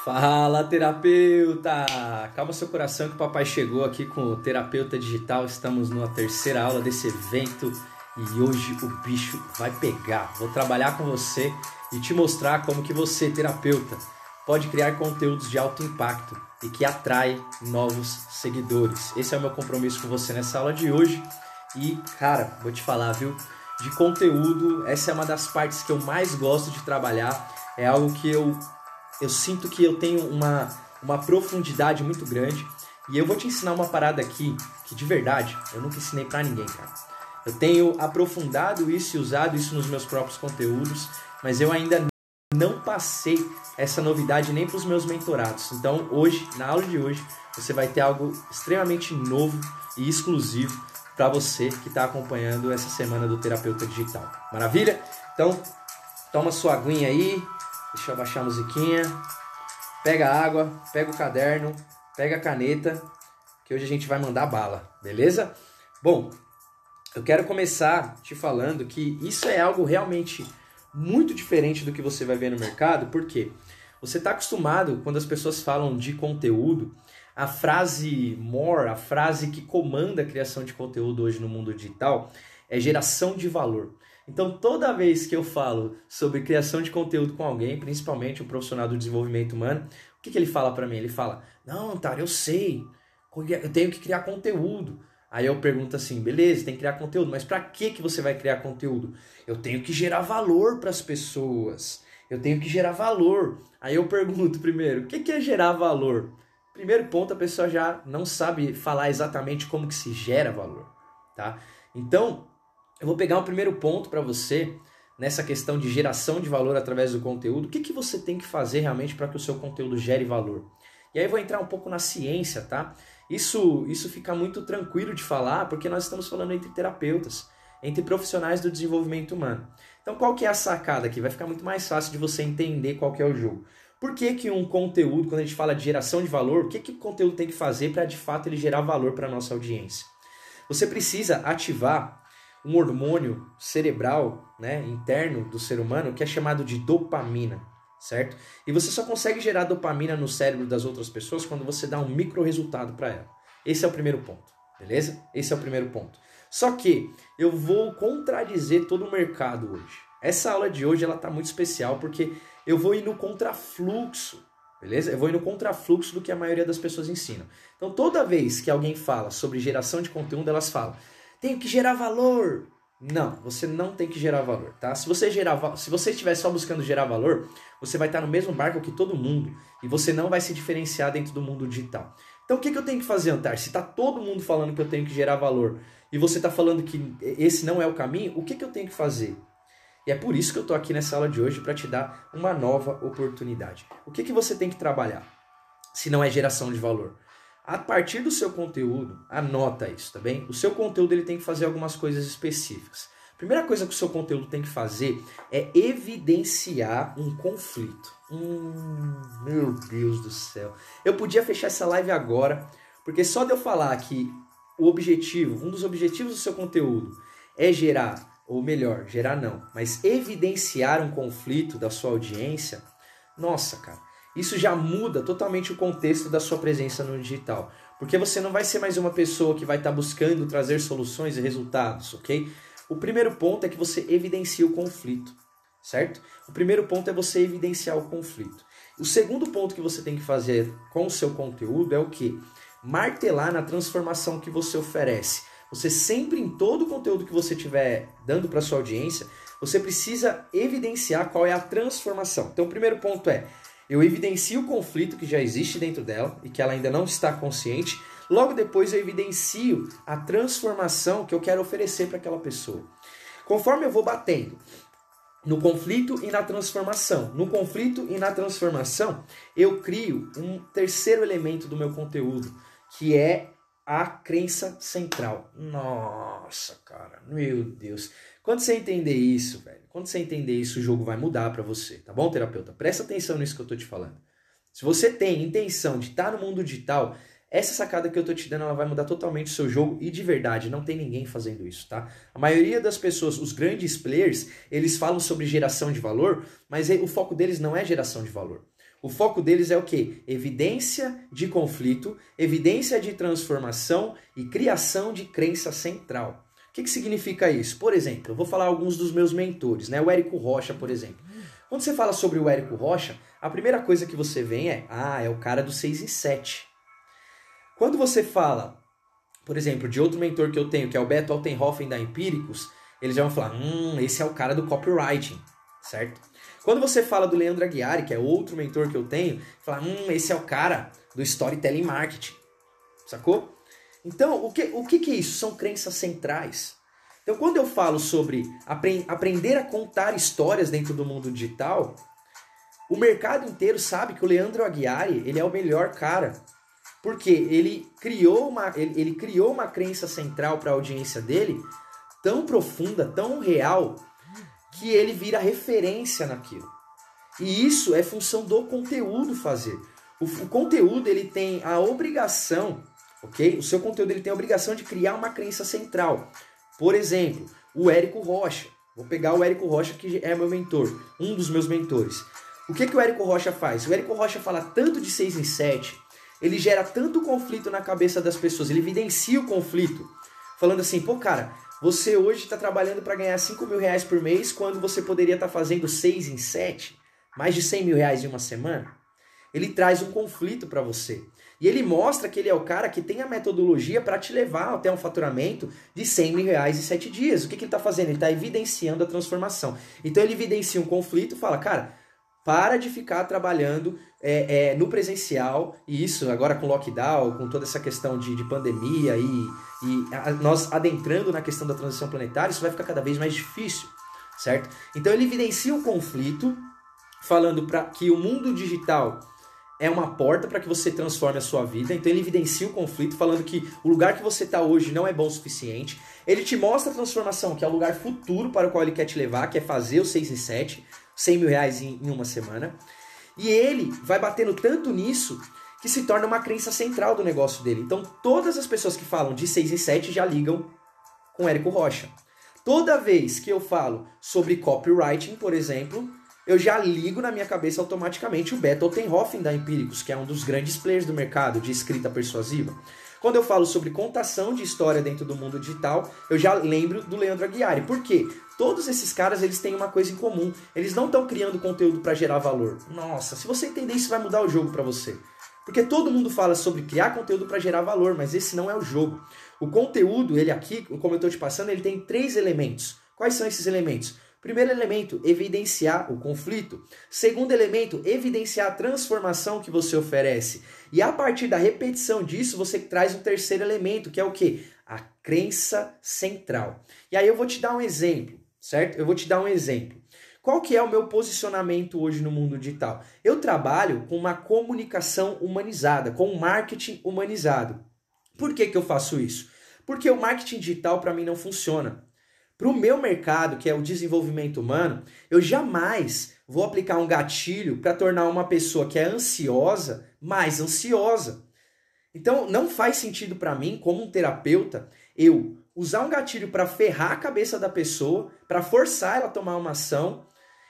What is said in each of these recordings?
Fala, terapeuta! Calma seu coração que o papai chegou aqui com o Terapeuta Digital. Estamos numa terceira aula desse evento e hoje o bicho vai pegar. Vou trabalhar com você e te mostrar como que você, terapeuta, pode criar conteúdos de alto impacto e que atrai novos seguidores. Esse é o meu compromisso com você nessa aula de hoje. E, cara, vou te falar, viu? De conteúdo, essa é uma das partes que eu mais gosto de trabalhar. É algo que eu sinto que eu tenho uma profundidade muito grande. E eu vou te ensinar uma parada aqui que, de verdade, eu nunca ensinei pra ninguém, cara. Eu tenho aprofundado isso e usado isso nos meus próprios conteúdos, mas eu ainda não passei essa novidade nem pros meus mentorados. Então, hoje, na aula de hoje, você vai ter algo extremamente novo e exclusivo para você que está acompanhando essa semana do Terapeuta Digital. Maravilha? Então, toma sua aguinha aí. Deixa eu abaixar a musiquinha. Pega a água, pega o caderno, pega a caneta, que hoje a gente vai mandar bala, beleza? Bom, eu quero começar te falando que isso é algo realmente muito diferente do que você vai ver no mercado, porque você está acostumado, quando as pessoas falam de conteúdo, a frase more, a frase que comanda a criação de conteúdo hoje no mundo digital, é geração de valor. Então, toda vez que eu falo sobre criação de conteúdo com alguém, principalmente um profissional do desenvolvimento humano, o que ele fala para mim? Ele fala, não, Tara, eu sei, eu tenho que criar conteúdo. Aí eu pergunto assim, beleza, tem que criar conteúdo, mas para que você vai criar conteúdo? Eu tenho que gerar valor para as pessoas, eu tenho que gerar valor. Aí eu pergunto primeiro, o que é gerar valor? Primeiro ponto, a pessoa já não sabe falar exatamente como que se gera valor, tá? Então, eu vou pegar um primeiro ponto para você nessa questão de geração de valor através do conteúdo. O que você tem que fazer realmente para que o seu conteúdo gere valor? E aí eu vou entrar um pouco na ciência, tá? Isso fica muito tranquilo de falar porque nós estamos falando entre terapeutas, entre profissionais do desenvolvimento humano. Então qual que é a sacada aqui? Vai ficar muito mais fácil de você entender qual que é o jogo. Por que um conteúdo, quando a gente fala de geração de valor, o que o conteúdo tem que fazer para de fato ele gerar valor para a nossa audiência? Você precisa ativar um hormônio cerebral, né, interno do ser humano que é chamado de dopamina, certo? E você só consegue gerar dopamina no cérebro das outras pessoas quando você dá um micro resultado para ela. Esse é o primeiro ponto, beleza? Esse é o primeiro ponto. Só que eu vou contradizer todo o mercado hoje. Essa aula de hoje ela tá muito especial porque eu vou ir no contrafluxo, beleza? Eu vou ir no contrafluxo do que a maioria das pessoas ensinam. Então toda vez que alguém fala sobre geração de conteúdo, elas falam, tenho que gerar valor. Não, você não tem que gerar valor, tá? Se você estiver só buscando gerar valor, você vai estar no mesmo barco que todo mundo e você não vai se diferenciar dentro do mundo digital. Então o que eu tenho que fazer, Antar? Se está todo mundo falando que eu tenho que gerar valor e você está falando que esse não é o caminho, o que eu tenho que fazer? E é por isso que eu estou aqui nessa aula de hoje para te dar uma nova oportunidade. O que você tem que trabalhar se não é geração de valor? A partir do seu conteúdo, anota isso, tá bem? O seu conteúdo ele tem que fazer algumas coisas específicas. A primeira coisa que o seu conteúdo tem que fazer é evidenciar um conflito. Meu Deus do céu. Eu podia fechar essa live agora, porque só de eu falar que um dos objetivos do seu conteúdo é gerar, ou melhor, gerar não, mas evidenciar um conflito da sua audiência, nossa, cara. Isso já muda totalmente o contexto da sua presença no digital. Porque você não vai ser mais uma pessoa que vai estar buscando trazer soluções e resultados, ok? O primeiro ponto é que você evidencia o conflito, certo? O primeiro ponto é você evidenciar o conflito. O segundo ponto que você tem que fazer com o seu conteúdo é o quê? Martelar na transformação que você oferece. Você sempre, em todo o conteúdo que você estiver dando para a sua audiência, você precisa evidenciar qual é a transformação. Então o primeiro ponto é, eu evidencio o conflito que já existe dentro dela e que ela ainda não está consciente. Logo depois eu evidencio a transformação que eu quero oferecer para aquela pessoa. Conforme eu vou batendo no conflito e na transformação, eu crio um terceiro elemento do meu conteúdo, que é a crença central. Nossa, cara, meu Deus. Quando você entender isso, velho, o jogo vai mudar pra você, tá bom, terapeuta? Presta atenção nisso que eu tô te falando. Se você tem intenção de estar no mundo digital, essa sacada que eu tô te dando, ela vai mudar totalmente o seu jogo e de verdade, não tem ninguém fazendo isso, tá? A maioria das pessoas, os grandes players, eles falam sobre geração de valor, mas o foco deles não é geração de valor. O foco deles é o quê? Evidência de conflito, evidência de transformação e criação de crença central. O que significa isso? Por exemplo, eu vou falar alguns dos meus mentores, né? O Érico Rocha, por exemplo. Quando você fala sobre o Érico Rocha, a primeira coisa que você vê é o cara do 6 em 7. Quando você fala, por exemplo, de outro mentor que eu tenho, que é o Beto Altenhofen da Empíricos, eles já vão falar, esse é o cara do copywriting, certo? Quando você fala do Leandro Aguiari, que é outro mentor que eu tenho, fala, esse é o cara do storytelling marketing, sacou? Então, o que é isso? São crenças centrais. Então, quando eu falo sobre aprender a contar histórias dentro do mundo digital, o mercado inteiro sabe que o Leandro Aguiari, ele é o melhor cara. Porque ele criou uma crença central para a audiência dele, tão profunda, tão real, que ele vira referência naquilo. E isso é função do conteúdo fazer. O conteúdo, ele tem a obrigação, ok? O seu conteúdo, ele tem a obrigação de criar uma crença central. Por exemplo, o Érico Rocha. Vou pegar o Érico Rocha, que é meu mentor, um dos meus mentores. O que o Érico Rocha faz? O Érico Rocha fala tanto de 6 em 7, ele gera tanto conflito na cabeça das pessoas, ele evidencia o conflito, falando assim, cara, você hoje está trabalhando para ganhar 5 mil reais por mês, quando você poderia estar fazendo 6 em 7, mais de 100 mil reais em uma semana. Ele traz um conflito para você. E ele mostra que ele é o cara que tem a metodologia para te levar até um faturamento de 100 mil reais em 7 dias. O que ele está fazendo? Ele está evidenciando a transformação. Então ele evidencia um conflito e fala, cara, para de ficar trabalhando no presencial, e isso agora com lockdown, com toda essa questão de pandemia e nós adentrando na questão da transição planetária, isso vai ficar cada vez mais difícil, certo? Então ele evidencia um conflito, falando que o mundo digital é uma porta para que você transforme a sua vida. Então ele evidencia o conflito, falando que o lugar que você está hoje não é bom o suficiente. Ele te mostra a transformação, que é o lugar futuro para o qual ele quer te levar, que é fazer o 6 em 7, 100 mil reais em uma semana. E ele vai batendo tanto nisso que se torna uma crença central do negócio dele. Então todas as pessoas que falam de 6 em 7 já ligam com Érico Rocha. Toda vez que eu falo sobre copywriting, por exemplo, eu já ligo na minha cabeça automaticamente o Beto Altenhofen da Empíricos, que é um dos grandes players do mercado de escrita persuasiva. Quando eu falo sobre contação de história dentro do mundo digital, eu já lembro do Leandro Aguiari. Por quê? Todos esses caras, eles têm uma coisa em comum. Eles não estão criando conteúdo para gerar valor. Nossa, se você entender isso, vai mudar o jogo para você. Porque todo mundo fala sobre criar conteúdo para gerar valor, mas esse não é o jogo. O conteúdo, ele aqui, como eu estou te passando, ele tem 3 elementos. Quais são esses elementos? Primeiro elemento, evidenciar o conflito. Segundo elemento, evidenciar a transformação que você oferece. E a partir da repetição disso, você traz um terceiro elemento, que é o quê? A crença central. E aí eu vou te dar um exemplo, certo? Eu vou te dar um exemplo. Qual que é o meu posicionamento hoje no mundo digital? Eu trabalho com uma comunicação humanizada, com um marketing humanizado. Por que eu faço isso? Porque o marketing digital para mim não funciona. Para o meu mercado, que é o desenvolvimento humano, eu jamais vou aplicar um gatilho para tornar uma pessoa que é ansiosa mais ansiosa. Então, não faz sentido para mim, como um terapeuta, eu usar um gatilho para ferrar a cabeça da pessoa, para forçar ela a tomar uma ação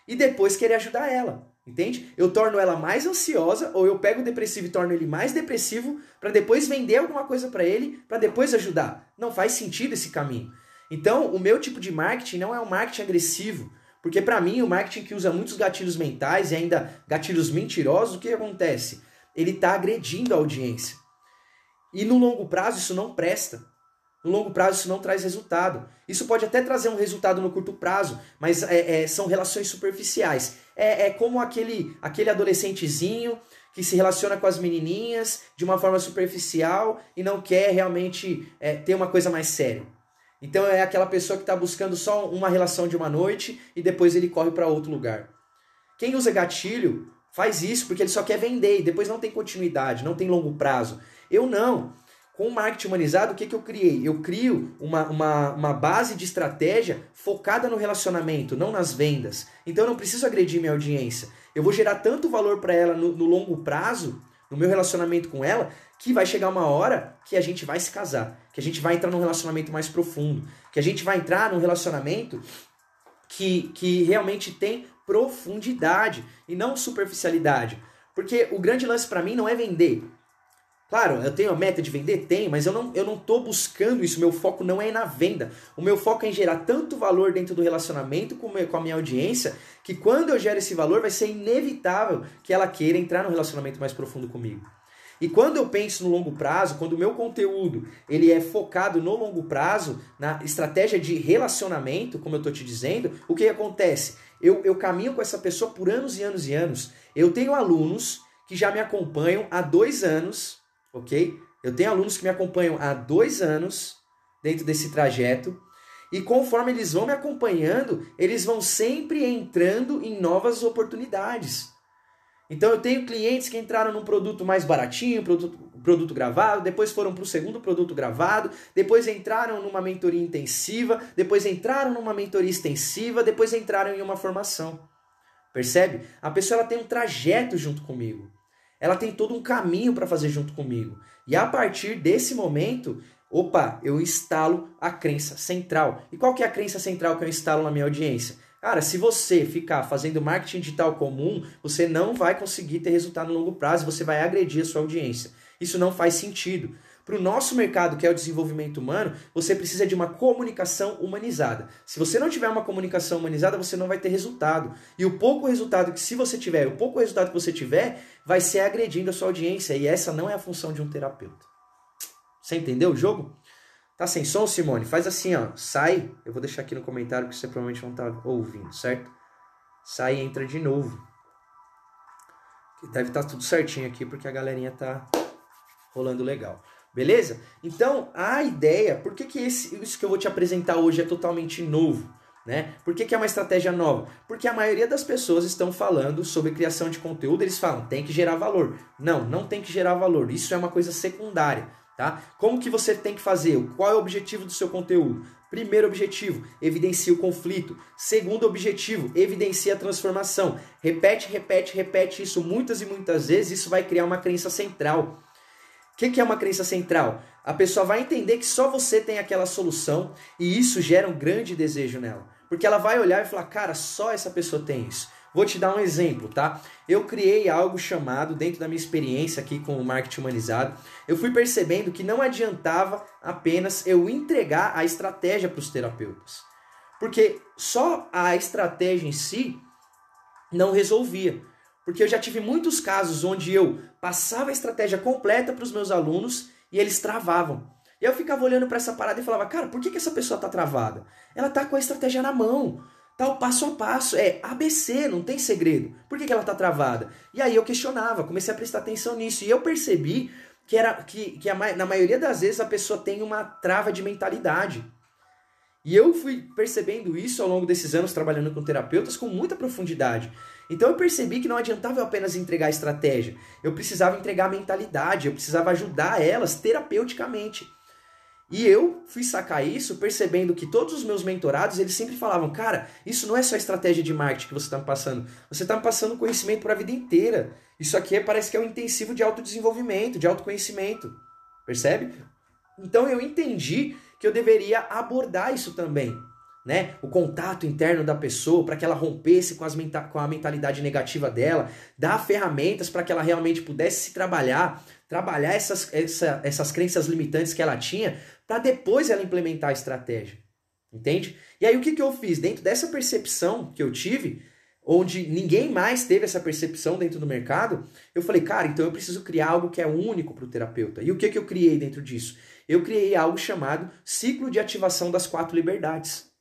e depois querer ajudar ela. Entende? Eu torno ela mais ansiosa, ou eu pego o depressivo e torno ele mais depressivo para depois vender alguma coisa para ele, para depois ajudar. Não faz sentido esse caminho. Então, o meu tipo de marketing não é um marketing agressivo, porque para mim o marketing que usa muitos gatilhos mentais e ainda gatilhos mentirosos, o que acontece? Ele está agredindo a audiência. E no longo prazo isso não presta. No longo prazo isso não traz resultado. Isso pode até trazer um resultado no curto prazo, mas são relações superficiais. É como aquele adolescentezinho que se relaciona com as menininhas de uma forma superficial e não quer realmente ter uma coisa mais séria. Então é aquela pessoa que está buscando só uma relação de uma noite e depois ele corre para outro lugar. Quem usa gatilho faz isso porque ele só quer vender e depois não tem continuidade, não tem longo prazo. Eu não. Com o marketing humanizado, o que eu criei? Eu crio uma base de estratégia focada no relacionamento, não nas vendas. Então eu não preciso agredir minha audiência. Eu vou gerar tanto valor para ela no longo prazo, no meu relacionamento com ela, que vai chegar uma hora que a gente vai se casar, que a gente vai entrar num relacionamento mais profundo, que a gente vai entrar num relacionamento que realmente tem profundidade e não superficialidade. Porque o grande lance para mim não é vender. Claro, eu tenho a meta de vender? Tenho, mas eu não tô buscando isso. Meu foco não é na venda. O meu foco é em gerar tanto valor dentro do relacionamento com a minha audiência, que quando eu gero esse valor, vai ser inevitável que ela queira entrar num relacionamento mais profundo comigo. E quando eu penso no longo prazo, quando o meu conteúdo ele é focado no longo prazo, na estratégia de relacionamento, como eu estou te dizendo, o que acontece? Eu caminho com essa pessoa por anos e anos e anos. Eu tenho alunos que já me acompanham há 2 anos, ok? Eu tenho alunos que me acompanham há 2 anos dentro desse trajeto. E conforme eles vão me acompanhando, eles vão sempre entrando em novas oportunidades. Então eu tenho clientes que entraram num produto mais baratinho, produto gravado, depois foram para o segundo produto gravado, depois entraram numa mentoria intensiva, depois entraram numa mentoria extensiva, depois entraram em uma formação. Percebe? A pessoa ela tem um trajeto junto comigo. Ela tem todo um caminho para fazer junto comigo. E a partir desse momento, eu instalo a crença central. E qual que é a crença central que eu instalo na minha audiência? Cara, se você ficar fazendo marketing digital comum, você não vai conseguir ter resultado no longo prazo, você vai agredir a sua audiência. Isso não faz sentido. Para o nosso mercado, que é o desenvolvimento humano, você precisa de uma comunicação humanizada. Se você não tiver uma comunicação humanizada, você não vai ter resultado. E o pouco resultado que você tiver, vai ser agredindo a sua audiência. E essa não é a função de um terapeuta. Você entendeu o jogo? Tá sem som, Simone? Faz assim, ó. Sai. Eu vou deixar aqui no comentário que você provavelmente não tá ouvindo, certo? Sai e entra de novo. Deve estar tudo certinho aqui, porque a galerinha tá rolando legal. Beleza? Então, a ideia... Por que isso que eu vou te apresentar hoje é totalmente novo? Né? Por que é uma estratégia nova? Porque a maioria das pessoas estão falando sobre criação de conteúdo. Eles falam, tem que gerar valor. Não tem que gerar valor. Isso é uma coisa secundária. Tá? Como que você tem que fazer? Qual é o objetivo do seu conteúdo? Primeiro objetivo, evidencia o conflito. Segundo objetivo, evidencia a transformação. Repete isso muitas e muitas vezes. Isso vai criar uma crença central. O que é uma crença central? A pessoa vai entender que só você tem aquela solução e isso gera um grande desejo nela. Porque ela vai olhar e falar, cara, só essa pessoa tem isso. Vou te dar um exemplo, tá? Eu criei algo chamado, dentro da minha experiência aqui com o marketing humanizado, eu fui percebendo que não adiantava apenas eu entregar a estratégia para os terapeutas. Porque só a estratégia em si não resolvia. Porque eu já tive muitos casos onde eu passava a estratégia completa para os meus alunos e eles travavam. E eu ficava olhando para essa parada e falava, cara, por que essa pessoa está travada? Ela está com a estratégia na mão. Tá o passo a passo, é ABC, não tem segredo. Por que ela está travada? E aí eu questionava, comecei a prestar atenção nisso. E eu percebi na maioria das vezes a pessoa tem uma trava de mentalidade. E eu fui percebendo isso ao longo desses anos trabalhando com terapeutas com muita profundidade. Então eu percebi que não adiantava eu apenas entregar a estratégia. Eu precisava entregar a mentalidade, eu precisava ajudar elas terapeuticamente. E eu fui sacar isso percebendo que todos os meus mentorados, eles sempre falavam, cara, isso não é só estratégia de marketing que você está me passando. Você está me passando conhecimento para a vida inteira. Isso aqui parece que é um intensivo de autodesenvolvimento, de autoconhecimento. Percebe? Então eu entendi que eu deveria abordar isso também. Né? O contato interno da pessoa para que ela rompesse com a mentalidade negativa dela, dar ferramentas para que ela realmente pudesse se trabalhar essas crenças limitantes que ela tinha, para depois ela implementar a estratégia. Entende? E aí o que eu fiz? Dentro dessa percepção que eu tive, onde ninguém mais teve essa percepção dentro do mercado, eu falei, cara, então eu preciso criar algo que é único para o terapeuta. E o que eu criei dentro disso? Eu criei algo chamado ciclo de ativação das 4 liberdades.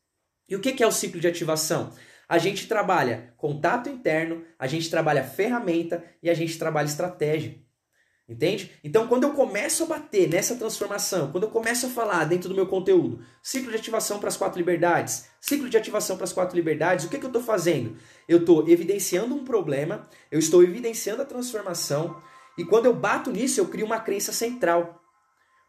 E o que é o ciclo de ativação? A gente trabalha contato interno, a gente trabalha ferramenta e a gente trabalha estratégia. Entende? Então, quando eu começo a bater nessa transformação, quando eu começo a falar dentro do meu conteúdo, ciclo de ativação para as 4 liberdades, ciclo de ativação para as 4 liberdades, o que eu estou fazendo? Eu estou evidenciando um problema, eu estou evidenciando a transformação, e quando eu bato nisso, eu crio uma crença central.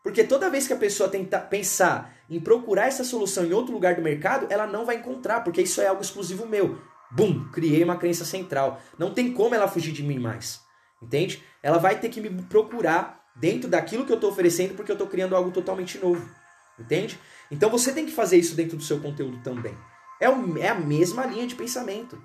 Porque toda vez que a pessoa tentar pensar em procurar essa solução em outro lugar do mercado, ela não vai encontrar, porque isso é algo exclusivo meu. Bum, criei uma crença central. Não tem como ela fugir de mim mais. Entende? Ela vai ter que me procurar dentro daquilo que eu estou oferecendo, porque eu estou criando algo totalmente novo. Entende? Então você tem que fazer isso dentro do seu conteúdo também. É a mesma linha de pensamento.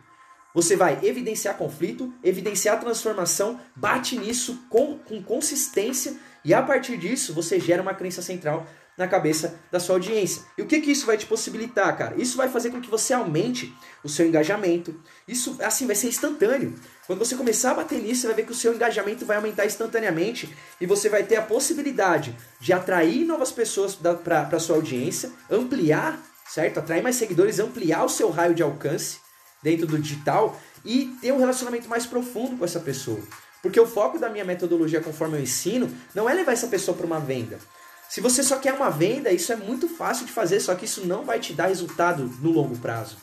Você vai evidenciar conflito, evidenciar transformação, bate nisso com consistência e a partir disso você gera uma crença central na cabeça da sua audiência. E o que isso vai te possibilitar, cara? Isso vai fazer com que você aumente o seu engajamento. Isso, assim, vai ser instantâneo. Quando você começar a bater nisso, você vai ver que o seu engajamento vai aumentar instantaneamente e você vai ter a possibilidade de atrair novas pessoas para a sua audiência, ampliar, certo? Atrair mais seguidores, ampliar o seu raio de alcance dentro do digital e ter um relacionamento mais profundo com essa pessoa. Porque o foco da minha metodologia, conforme eu ensino, não é levar essa pessoa para uma venda. Se você só quer uma venda, isso é muito fácil de fazer, só que isso não vai te dar resultado no longo prazo.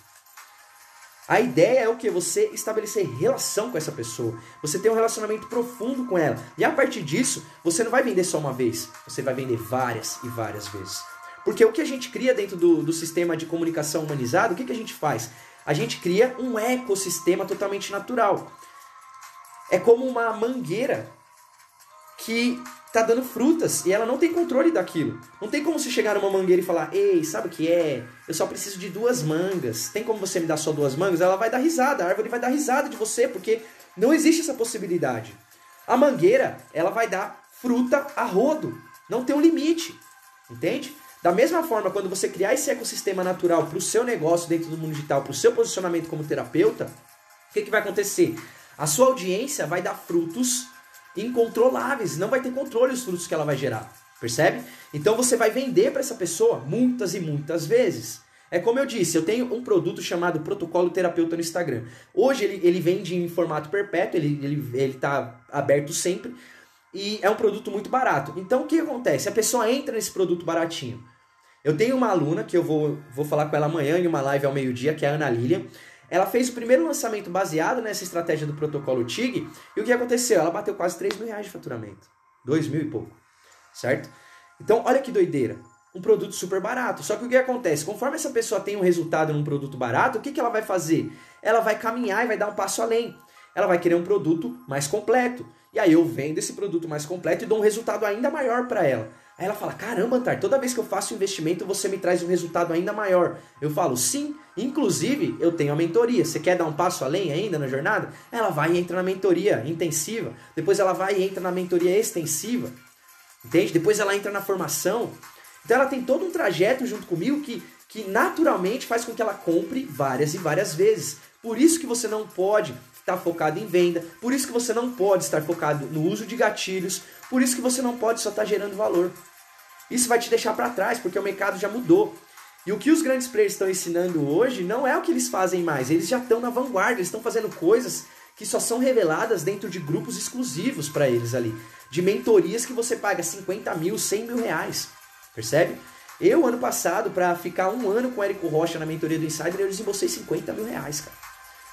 A ideia é o que? Você estabelecer relação com essa pessoa. Você ter um relacionamento profundo com ela. E a partir disso, você não vai vender só uma vez. Você vai vender várias e várias vezes. Porque o que a gente cria dentro do sistema de comunicação humanizado, o que a gente faz? A gente cria um ecossistema totalmente natural. É como uma mangueira que tá dando frutas e ela não tem controle daquilo. Não tem como você chegar numa mangueira e falar: ei, sabe o que é? Eu só preciso de 2 mangas. Tem como você me dar só 2 mangas? Ela vai dar risada, a árvore vai dar risada de você, porque não existe essa possibilidade. A mangueira, ela vai dar fruta a rodo. Não tem um limite. Entende? Da mesma forma, quando você criar esse ecossistema natural para o seu negócio dentro do mundo digital, para o seu posicionamento como terapeuta, o que vai acontecer? A sua audiência vai dar frutos incontroláveis, não vai ter controle dos frutos que ela vai gerar, percebe? Então você vai vender para essa pessoa muitas e muitas vezes. É como eu disse, eu tenho um produto chamado Protocolo Terapeuta no Instagram. Hoje ele vende em formato perpétuo, ele tá aberto sempre e é um produto muito barato. Então o que acontece? A pessoa entra nesse produto baratinho. Eu tenho uma aluna que eu vou falar com ela amanhã em uma live ao meio-dia, que é a Ana Lilian. Ela fez o primeiro lançamento baseado nessa estratégia do protocolo TIG. E o que aconteceu? Ela bateu quase 3 mil reais de faturamento. 2 mil e pouco. Certo? Então, olha que doideira. Um produto super barato. Só que o que acontece? Conforme essa pessoa tem um resultado num produto barato, o que ela vai fazer? Ela vai caminhar e vai dar um passo além. Ela vai querer um produto mais completo. E aí eu vendo esse produto mais completo e dou um resultado ainda maior para ela. Aí ela fala: caramba, Antar, toda vez que eu faço investimento você me traz um resultado ainda maior. Eu falo: sim, inclusive eu tenho a mentoria. Você quer dar um passo além ainda na jornada? Ela vai e entra na mentoria intensiva. Depois ela vai e entra na mentoria extensiva. Entende? Depois ela entra na formação. Então ela tem todo um trajeto junto comigo que naturalmente faz com que ela compre várias e várias vezes. Por isso que você não pode estar focado em venda, por isso que você não pode estar focado no uso de gatilhos, por isso que você não pode só estar gerando valor. Isso vai te deixar para trás, porque o mercado já mudou. E o que os grandes players estão ensinando hoje não é o que eles fazem mais, eles já estão na vanguarda, eles estão fazendo coisas que só são reveladas dentro de grupos exclusivos para eles ali, de mentorias que você paga 50 mil, 100 mil reais, percebe? Eu, ano passado, para ficar 1 ano com o Érico Rocha na mentoria do Insider, eu desembolsei 50 mil reais, cara.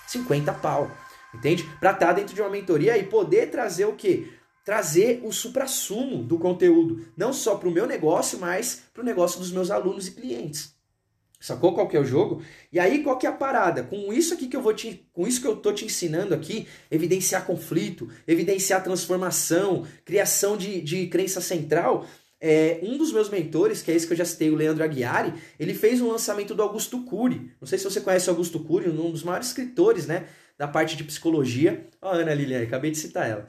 50 pau. Entende? Para estar dentro de uma mentoria e poder trazer o quê? Trazer o suprassumo do conteúdo. Não só para o meu negócio, mas para o negócio dos meus alunos e clientes. Sacou qual que é o jogo? E aí qual que é a parada? Com isso aqui com isso que eu tô te ensinando aqui, evidenciar conflito, evidenciar transformação, criação de crença central. Um dos meus mentores, que é esse que eu já citei, o Leandro Aguiari, ele fez um lançamento do Augusto Cury. Não sei se você conhece o Augusto Cury, um dos maiores escritores, né, da parte de psicologia. Ó, a Ana Liliane, acabei de citar ela.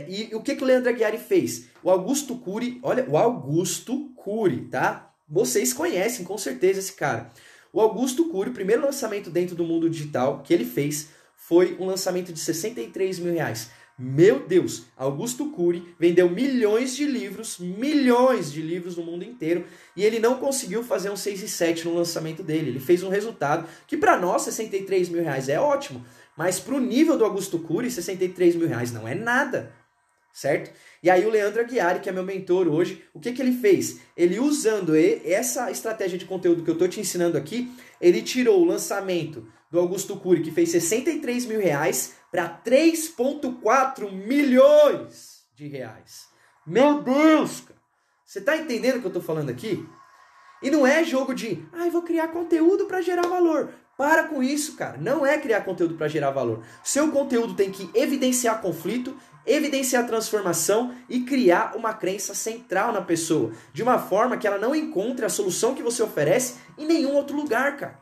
E o que o Leandro Aguiari fez? O Augusto Cury, olha, o Augusto Cury, tá? Vocês conhecem com certeza esse cara. O Augusto Cury, o primeiro lançamento dentro do mundo digital que ele fez foi um lançamento de 63 mil reais. Meu Deus, Augusto Cury vendeu milhões de livros no mundo inteiro e ele não conseguiu fazer um 6 e 7 no lançamento dele. Ele fez um resultado que para nós 63 mil reais é ótimo, mas para o nível do Augusto Cury 63 mil reais não é nada, certo? E aí o Leandro Aguiari, que é meu mentor hoje, o que ele fez? Ele usando essa estratégia de conteúdo que eu estou te ensinando aqui, ele tirou o lançamento do Augusto Cury, que fez 63 mil reais, para 3,4 milhões de reais. Meu Deus, cara! Você tá entendendo o que eu tô falando aqui? E não é jogo de, vou criar conteúdo para gerar valor. Para com isso, cara. Não é criar conteúdo para gerar valor. Seu conteúdo tem que evidenciar conflito, evidenciar transformação e criar uma crença central na pessoa, de uma forma que ela não encontre a solução que você oferece em nenhum outro lugar, cara.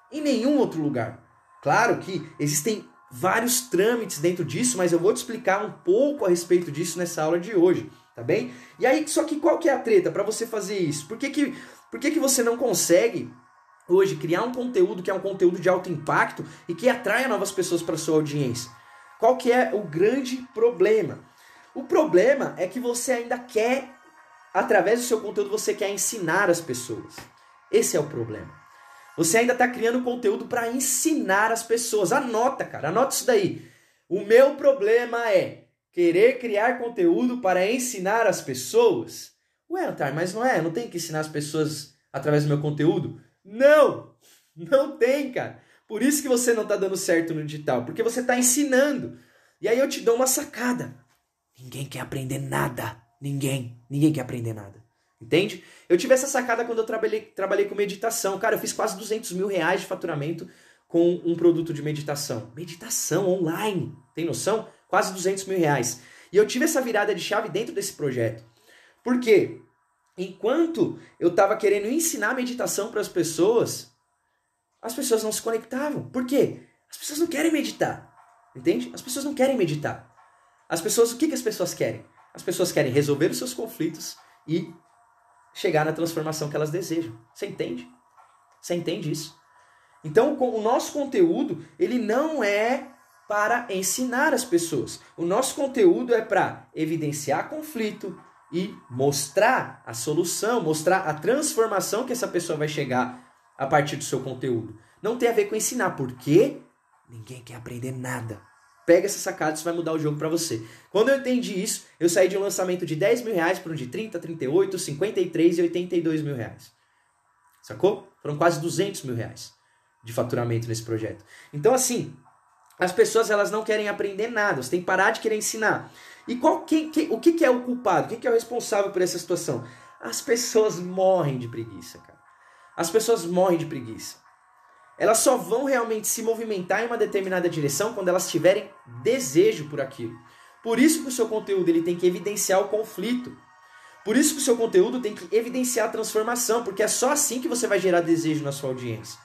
Em nenhum outro lugar. Claro que existem vários trâmites dentro disso, mas eu vou te explicar um pouco a respeito disso nessa aula de hoje, tá bem? E aí, só que qual que é a treta para você fazer isso? Por que você não consegue hoje criar um conteúdo que é um conteúdo de alto impacto e que atraia novas pessoas para sua audiência? Qual que é o grande problema? O problema é que você ainda quer, através do seu conteúdo, você quer ensinar as pessoas. Esse é o problema. Você ainda está criando conteúdo para ensinar as pessoas. Anota, cara, anota isso daí. O meu problema é querer criar conteúdo para ensinar as pessoas. Ué, Antar, mas não é? Eu não tenho que ensinar as pessoas através do meu conteúdo? Não! Não tem, cara. Por isso que você não está dando certo no digital. Porque você está ensinando. E aí eu te dou uma sacada. Ninguém quer aprender nada. Ninguém quer aprender nada. Entende? Eu tive essa sacada quando eu trabalhei com meditação. Cara, eu fiz quase 200 mil reais de faturamento com um produto de meditação. Meditação online. Tem noção? Quase 200 mil reais. E eu tive essa virada de chave dentro desse projeto. Por quê? Enquanto eu estava querendo ensinar meditação para as pessoas não se conectavam. Por quê? As pessoas não querem meditar. Entende? As pessoas não querem meditar. O que as pessoas querem? As pessoas querem resolver os seus conflitos e chegar na transformação que elas desejam. Você entende? Você entende isso? Então, o nosso conteúdo, ele não é para ensinar as pessoas. O nosso conteúdo é para evidenciar conflito e mostrar a solução, mostrar a transformação que essa pessoa vai chegar a partir do seu conteúdo. Não tem a ver com ensinar, porque ninguém quer aprender nada. Pega essa sacada, isso vai mudar o jogo para você. Quando eu entendi isso, eu saí de um lançamento de 10 mil reais para um de 30, 38, 53 e 82 mil reais. Sacou? Foram quase 200 mil reais de faturamento nesse projeto. Então, assim, as pessoas elas não querem aprender nada. Você tem que parar de querer ensinar. E o que é o culpado? Quem que é o responsável por essa situação? As pessoas morrem de preguiça, cara. As pessoas morrem de preguiça. Elas só vão realmente se movimentar em uma determinada direção quando elas tiverem desejo por aquilo. Por isso que o seu conteúdo ele tem que evidenciar o conflito. Por isso que o seu conteúdo tem que evidenciar a transformação, porque é só assim que você vai gerar desejo na sua audiência.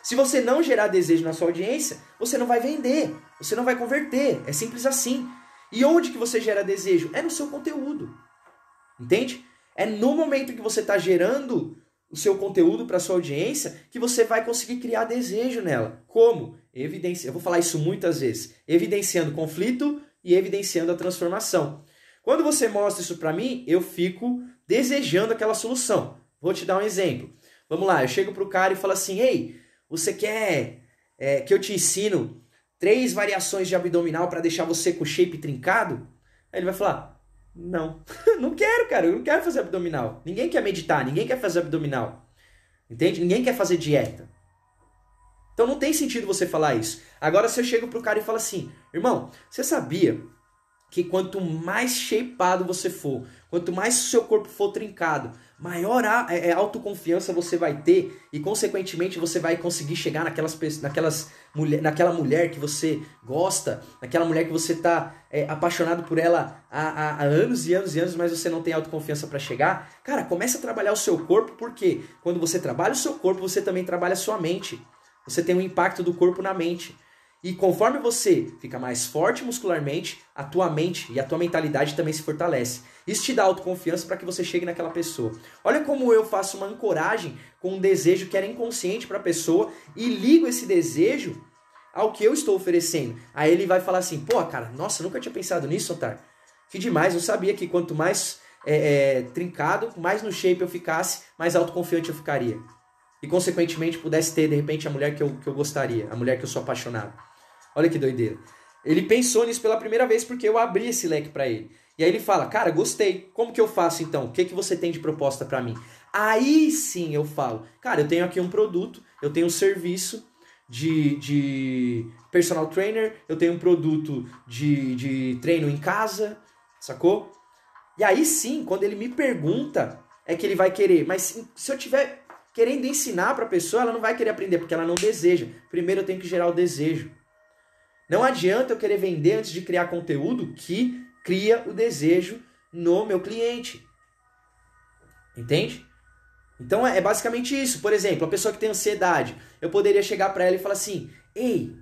Se você não gerar desejo na sua audiência, você não vai vender, você não vai converter. É simples assim. E onde que você gera desejo? É no seu conteúdo. Entende? É no momento que você está gerando o seu conteúdo para a sua audiência que você vai conseguir criar desejo nela. Como? Eu vou falar isso muitas vezes. Evidenciando conflito e evidenciando a transformação. Quando você mostra isso para mim, eu fico desejando aquela solução. Vou te dar um exemplo. Vamos lá, eu chego para o cara e falo assim, ei, você quer que eu te ensino 3 variações de abdominal para deixar você com o shape trincado? Aí ele vai falar, não, não quero, cara, eu não quero fazer abdominal. Ninguém quer meditar, ninguém quer fazer abdominal. Entende? Ninguém quer fazer dieta. Então não tem sentido você falar isso. Agora se eu chego pro cara e falo assim, irmão, você sabia que quanto mais shapeado você for, quanto mais o seu corpo for trincado, maior autoconfiança você vai ter e, consequentemente, você vai conseguir chegar naquela mulher que você gosta, naquela mulher que você está apaixonado por ela há anos e anos e anos, mas você não tem autoconfiança para chegar. Cara, começa a trabalhar o seu corpo, porque quando você trabalha o seu corpo, você também trabalha a sua mente. Você tem um impacto do corpo na mente. E conforme você fica mais forte muscularmente, a tua mente e a tua mentalidade também se fortalece. Isso te dá autoconfiança para que você chegue naquela pessoa. Olha como eu faço uma ancoragem com um desejo que era inconsciente para a pessoa e ligo esse desejo ao que eu estou oferecendo. Aí ele vai falar assim, pô, cara, nossa, eu nunca tinha pensado nisso, Otar. Que demais, eu sabia que quanto mais trincado, mais no shape eu ficasse, mais autoconfiante eu ficaria. E, consequentemente, pudesse ter, de repente, a mulher que eu gostaria, a mulher que eu sou apaixonado. Olha que doideira. Ele pensou nisso pela primeira vez porque eu abri esse leque para ele. E aí ele fala, cara, gostei. Como que eu faço então? O que você tem de proposta para mim? Aí sim eu falo, cara, eu tenho aqui um produto, eu tenho um serviço de personal trainer, eu tenho um produto de treino em casa, sacou? E aí sim, quando ele me pergunta, é que ele vai querer. Mas se eu tiver querendo ensinar para a pessoa, ela não vai querer aprender porque ela não deseja. Primeiro eu tenho que gerar o desejo. Não adianta eu querer vender antes de criar conteúdo que cria o desejo no meu cliente. Entende? Então é basicamente isso. Por exemplo, a pessoa que tem ansiedade, eu poderia chegar para ela e falar assim, ei,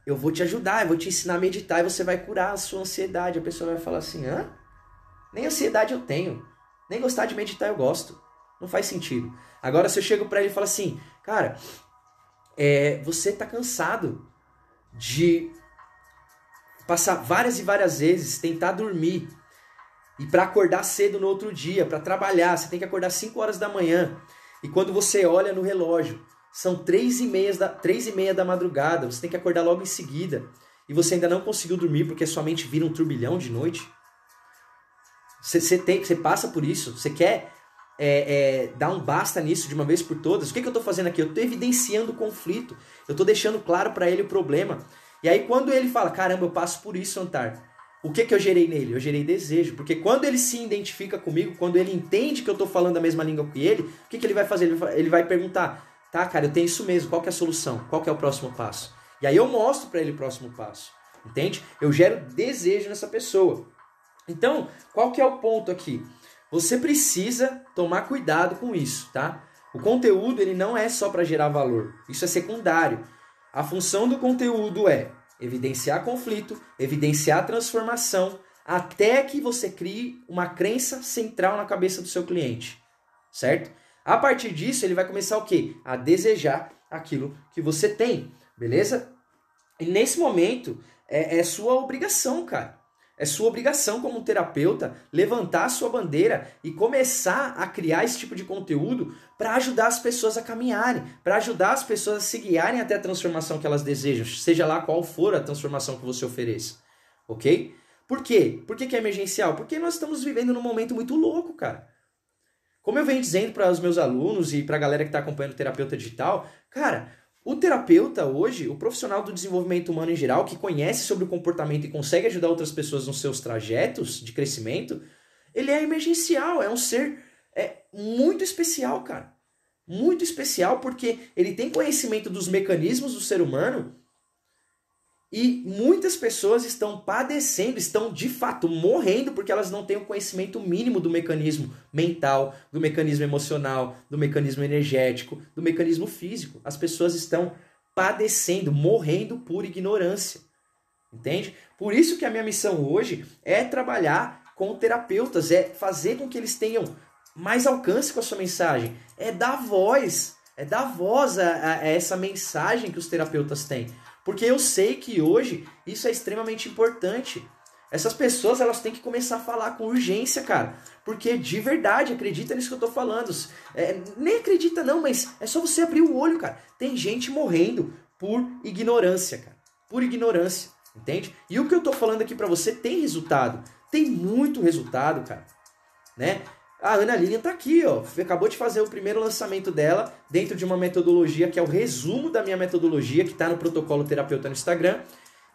eu vou te ajudar, eu vou te ensinar a meditar e você vai curar a sua ansiedade. A pessoa vai falar assim, hã? Nem ansiedade eu tenho, nem gostar de meditar eu gosto. Não faz sentido. Agora se eu chego pra ele e falo assim, cara, você tá cansado de passar várias e várias vezes, tentar dormir, e para acordar cedo no outro dia, para trabalhar, você tem que acordar 5 horas da manhã. E quando você olha no relógio, são 3h30 da madrugada, você tem que acordar logo em seguida. E você ainda não conseguiu dormir porque sua mente vira um turbilhão de noite. Você passa por isso, você quer dar um basta nisso de uma vez por todas. O que eu estou fazendo aqui? Eu estou evidenciando o conflito, eu estou deixando claro para ele o problema. E aí quando ele fala, caramba, eu passo por isso, Antar, o que eu gerei nele? Eu gerei desejo, porque quando ele se identifica comigo, quando ele entende que eu estou falando a mesma língua que ele, o que ele vai fazer? Ele vai perguntar, tá, cara, eu tenho isso mesmo, qual que é a solução? Qual que é o próximo passo? E aí eu mostro para ele o próximo passo, entende? Eu gero desejo nessa pessoa. Então, qual que é o ponto aqui? Você precisa tomar cuidado com isso, tá? O conteúdo, ele não é só para gerar valor, isso é secundário. A função do conteúdo é evidenciar conflito, evidenciar transformação, até que você crie uma crença central na cabeça do seu cliente, certo? A partir disso, ele vai começar o quê? A desejar aquilo que você tem, beleza? E nesse momento, é sua obrigação, cara. É sua obrigação como terapeuta levantar a sua bandeira e começar a criar esse tipo de conteúdo para ajudar as pessoas a caminharem, para ajudar as pessoas a se guiarem até a transformação que elas desejam, seja lá qual for a transformação que você ofereça, ok? Por quê? Por que é emergencial? Porque nós estamos vivendo num momento muito louco, cara. Como eu venho dizendo para os meus alunos e para a galera que está acompanhando o Terapeuta Digital, cara, o terapeuta hoje, o profissional do desenvolvimento humano em geral, que conhece sobre o comportamento e consegue ajudar outras pessoas nos seus trajetos de crescimento, ele é emergencial, é um ser muito especial, cara. Muito especial porque ele tem conhecimento dos mecanismos do ser humano e muitas pessoas estão padecendo, estão de fato morrendo porque elas não têm o conhecimento mínimo do mecanismo mental, do mecanismo emocional, do mecanismo energético, do mecanismo físico. As pessoas estão padecendo, morrendo por ignorância. Entende? Por isso que a minha missão hoje é trabalhar com terapeutas, é fazer com que eles tenham mais alcance com a sua mensagem, é dar voz a essa mensagem que os terapeutas têm. Porque eu sei que hoje isso é extremamente importante. Essas pessoas, elas têm que começar a falar com urgência, cara. Porque de verdade, acredita nisso que eu tô falando. Nem acredita não, mas é só você abrir o olho, cara. Tem gente morrendo por ignorância, cara. Por ignorância, entende? E o que eu tô falando aqui pra você tem resultado. Tem muito resultado, cara. Né? A Ana Lilian tá aqui, ó. Acabou de fazer o primeiro lançamento dela dentro de uma metodologia que é o resumo da minha metodologia, que tá no Protocolo Terapeuta no Instagram.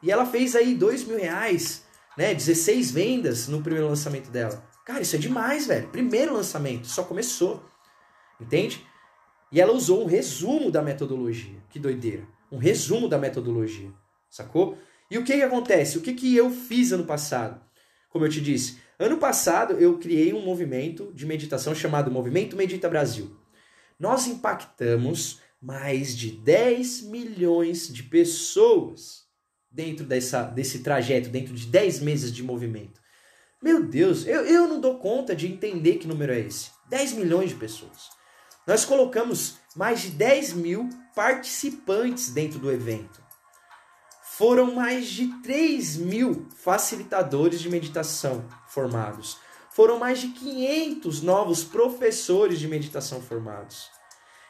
E ela fez aí R$2.000, né? 16 vendas no primeiro lançamento dela. Cara, isso é demais, velho. Primeiro lançamento, só começou. Entende? E ela usou um resumo da metodologia. Que doideira. Um resumo da metodologia. Sacou? E o que acontece? O que eu fiz ano passado? Como eu te disse, ano passado eu criei um movimento de meditação chamado Movimento Medita Brasil. Nós impactamos mais de 10 milhões de pessoas dentro desse trajeto, dentro de 10 meses de movimento. Meu Deus, eu não dou conta de entender que número é esse. 10 milhões de pessoas. Nós colocamos mais de 10 mil participantes dentro do evento. Foram mais de 3 mil facilitadores de meditação formados. Foram mais de 500 novos professores de meditação formados.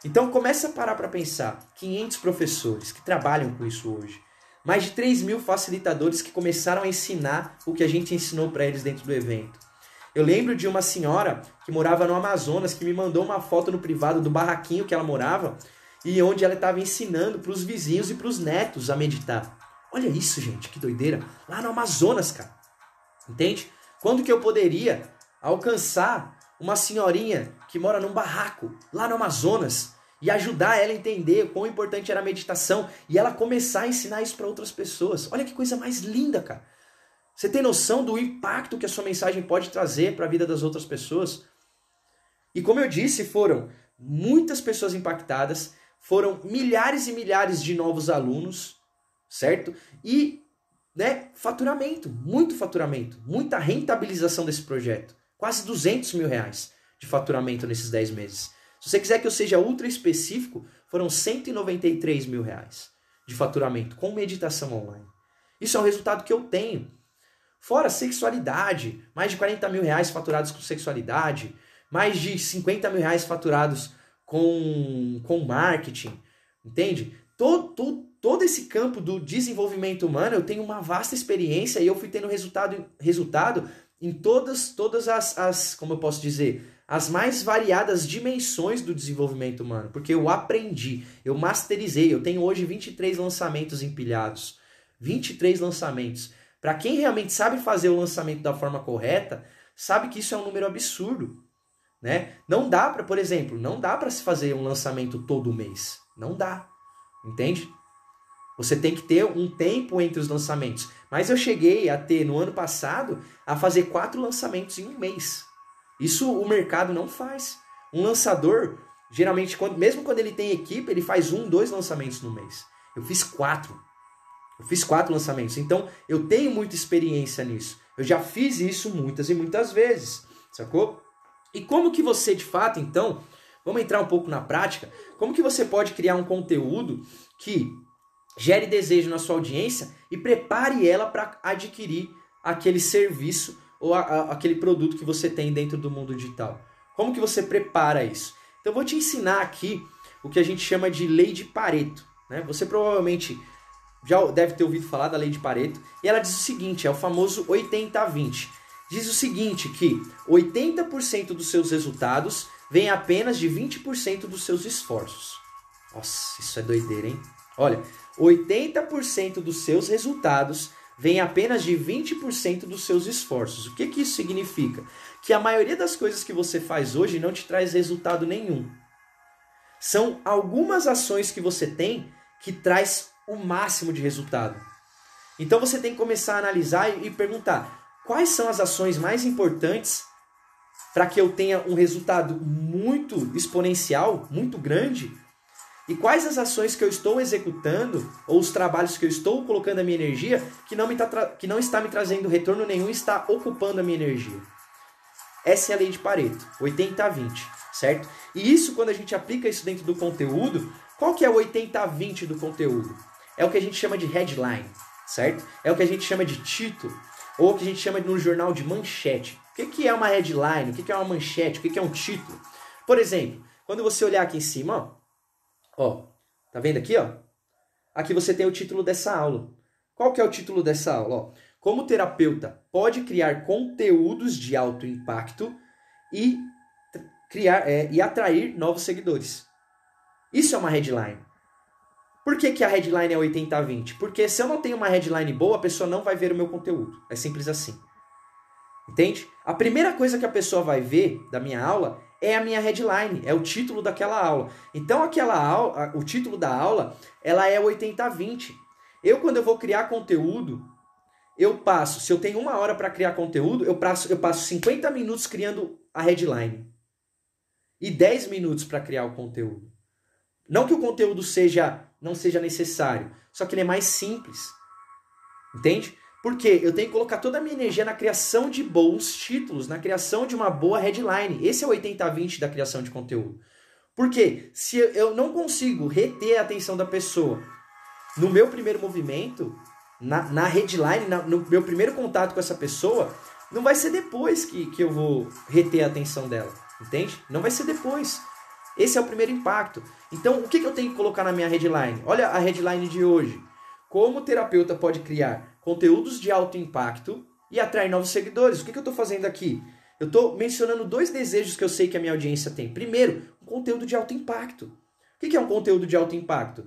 Então começa a parar para pensar. 500 professores que trabalham com isso hoje. Mais de 3 mil facilitadores que começaram a ensinar o que a gente ensinou para eles dentro do evento. Eu lembro de uma senhora que morava no Amazonas que me mandou uma foto no privado do barraquinho que ela morava e onde ela estava ensinando para os vizinhos e para os netos a meditar. Olha isso, gente, que doideira. Lá no Amazonas, cara. Entende? Quando que eu poderia alcançar uma senhorinha que mora num barraco lá no Amazonas e ajudar ela a entender o quão importante era a meditação e ela começar a ensinar isso para outras pessoas? Olha que coisa mais linda, cara. Você tem noção do impacto que a sua mensagem pode trazer para a vida das outras pessoas? E como eu disse, foram muitas pessoas impactadas, foram milhares e milhares de novos alunos, certo? E, né, faturamento, muita rentabilização desse projeto. Quase 200 mil reais de faturamento nesses 10 meses. Se você quiser que eu seja ultra específico, foram 193 mil reais de faturamento com meditação online. Isso é um resultado que eu tenho. Fora sexualidade, mais de 40 mil reais faturados com sexualidade, mais de 50 mil reais faturados com marketing, entende? Todo esse campo do desenvolvimento humano, eu tenho uma vasta experiência e eu fui tendo resultado em todas as, como eu posso dizer, as mais variadas dimensões do desenvolvimento humano, porque eu aprendi, eu masterizei, eu tenho hoje 23 lançamentos empilhados, 23 lançamentos. Para quem realmente sabe fazer o lançamento da forma correta, sabe que isso é um número absurdo, né? Não dá para, por exemplo, não dá para se fazer um lançamento todo mês. Não dá, entende? Você tem que ter um tempo entre os lançamentos. Mas eu cheguei a ter, no ano passado, a fazer 4 lançamentos em um mês. Isso o mercado não faz. Um lançador, geralmente, mesmo quando ele tem equipe, ele faz 2 lançamentos no mês. Eu fiz 4. Eu fiz 4 lançamentos. Então, eu tenho muita experiência nisso. Eu já fiz isso muitas e muitas vezes. Sacou? E como que você, de fato, então, vamos entrar um pouco na prática, como que você pode criar um conteúdo que gere desejo na sua audiência e prepare ela para adquirir aquele serviço ou aquele produto que você tem dentro do mundo digital? Como que você prepara isso? Então, eu vou te ensinar aqui o que a gente chama de lei de Pareto, né? Você provavelmente já deve ter ouvido falar da lei de Pareto, e ela diz o seguinte, é o famoso 80-20. Diz o seguinte, que 80% dos seus resultados vem apenas de 20% dos seus esforços. Nossa, isso é doideira, hein? Olha, 80% dos seus resultados vem apenas de 20% dos seus esforços. O que isso significa? Que a maioria das coisas que você faz hoje não te traz resultado nenhum. São algumas ações que você tem que traz o máximo de resultado. Então você tem que começar a analisar e perguntar quais são as ações mais importantes para que eu tenha um resultado muito exponencial, muito grande, e quais as ações que eu estou executando ou os trabalhos que eu estou colocando a minha energia que não está me trazendo retorno nenhum e está ocupando a minha energia. Essa é a lei de Pareto, 80-20, certo? E isso, quando a gente aplica isso dentro do conteúdo, qual que é o 80-20 do conteúdo? É o que a gente chama de headline, certo? É o que a gente chama de título, ou o que a gente chama no jornal de manchete. O que é uma headline? O que é uma manchete? O que é um título? Por exemplo, quando você olhar aqui em cima, ó, tá vendo aqui, ó? Aqui você tem o título dessa aula. Qual que é o título dessa aula? Ó, como o terapeuta pode criar conteúdos de alto impacto e atrair novos seguidores. Isso é uma headline. Por que a headline é 80-20? Porque se eu não tenho uma headline boa, a pessoa não vai ver o meu conteúdo. É simples assim. Entende? A primeira coisa que a pessoa vai ver da minha aula é a minha headline, é o título daquela aula. Então aquela aula, o título da aula, ela é 80-20. Quando eu vou criar conteúdo, se eu tenho 1 hora para criar conteúdo, eu passo 50 minutos criando a headline. E 10 minutos para criar o conteúdo. Não que o conteúdo não seja necessário, só que ele é mais simples. Entende? Porque eu tenho que colocar toda a minha energia na criação de bons títulos, na criação de uma boa headline. Esse é o 80-20 da criação de conteúdo. Porque se eu não consigo reter a atenção da pessoa no meu primeiro movimento, na headline, no meu primeiro contato com essa pessoa, não vai ser depois que eu vou reter a atenção dela. Entende? Não vai ser depois. Esse é o primeiro impacto. Então, o que eu tenho que colocar na minha headline? Olha a headline de hoje. Como o terapeuta pode criar conteúdos de alto impacto e atrair novos seguidores? O que eu estou fazendo aqui? Eu estou mencionando 2 desejos que eu sei que a minha audiência tem. Primeiro, um conteúdo de alto impacto. O que é um conteúdo de alto impacto?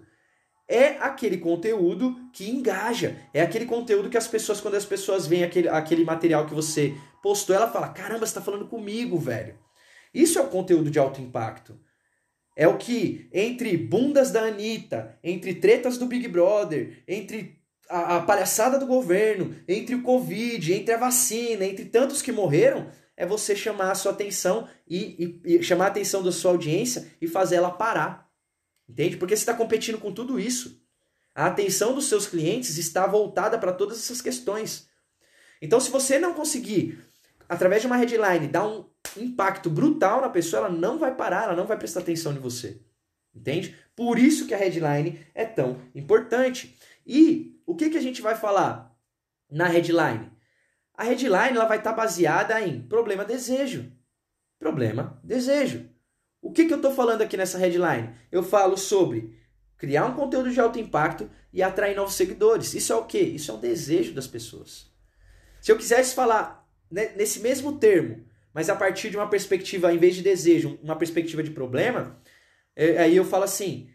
É aquele conteúdo que engaja. É aquele conteúdo que quando as pessoas veem aquele material que você postou, ela fala, caramba, você está falando comigo, velho. Isso é o conteúdo de alto impacto. É o que, entre bundas da Anitta, entre tretas do Big Brother, entre a palhaçada do governo, entre o Covid, entre a vacina, entre tantos que morreram, é você chamar a sua atenção e chamar a atenção da sua audiência e fazer ela parar. Entende? Porque você está competindo com tudo isso. A atenção dos seus clientes está voltada para todas essas questões. Então, se você não conseguir, através de uma headline, dar um impacto brutal na pessoa, ela não vai parar, ela não vai prestar atenção em você. Entende? Por isso que a headline é tão importante. E o que a gente vai falar na headline? A headline ela vai estar baseada em problema-desejo. Problema-desejo. O que eu estou falando aqui nessa headline? Eu falo sobre criar um conteúdo de alto impacto e atrair novos seguidores. Isso é o quê? Isso é um desejo das pessoas. Se eu quisesse falar nesse mesmo termo, mas a partir de uma perspectiva, em vez de desejo, uma perspectiva de problema, aí eu falo assim,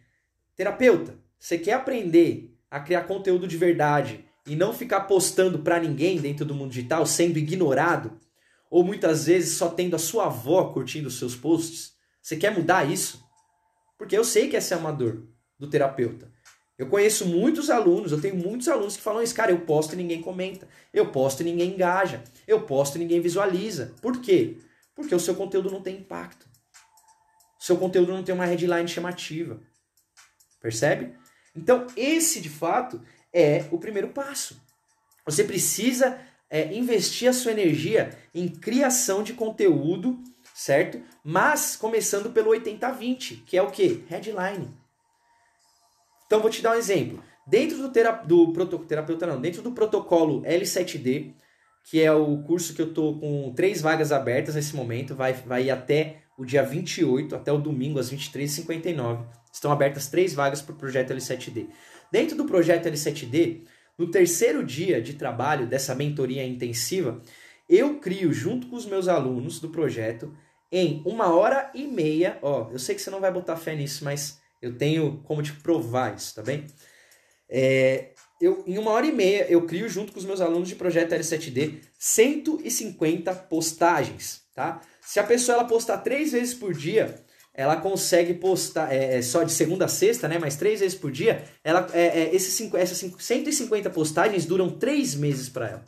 terapeuta, você quer aprender a criar conteúdo de verdade e não ficar postando para ninguém dentro do mundo digital, sendo ignorado, ou muitas vezes só tendo a sua avó curtindo os seus posts? Você quer mudar isso? Porque eu sei que essa é uma dor do terapeuta. Eu conheço muitos alunos, eu tenho muitos alunos que falam isso, cara, eu posto e ninguém comenta, eu posto e ninguém engaja, eu posto e ninguém visualiza. Por quê? Porque o seu conteúdo não tem impacto. O seu conteúdo não tem uma headline chamativa. Percebe? Então, esse, de fato, é o primeiro passo. Você precisa investir a sua energia em criação de conteúdo, certo? Mas começando pelo 80-20, que é o quê? Headline. Então, vou te dar um exemplo. Dentro dentro do protocolo L7D, que é o curso que eu estou com 3 vagas abertas nesse momento, vai ir até o dia 28, até o domingo, às 23h59. Estão abertas 3 vagas para o projeto L7D. Dentro do projeto L7D, no terceiro dia de trabalho dessa mentoria intensiva, eu crio, junto com os meus alunos do projeto, em 1h30, eu sei que você não vai botar fé nisso, mas eu tenho como te provar isso, tá bem? Em 1h30, eu crio, junto com os meus alunos de projeto L7D, 150 postagens, tá? Se a pessoa ela postar 3 vezes por dia, ela consegue postar, só de segunda a sexta, né? Mas 3 vezes por dia, essas 150 postagens duram 3 meses para ela.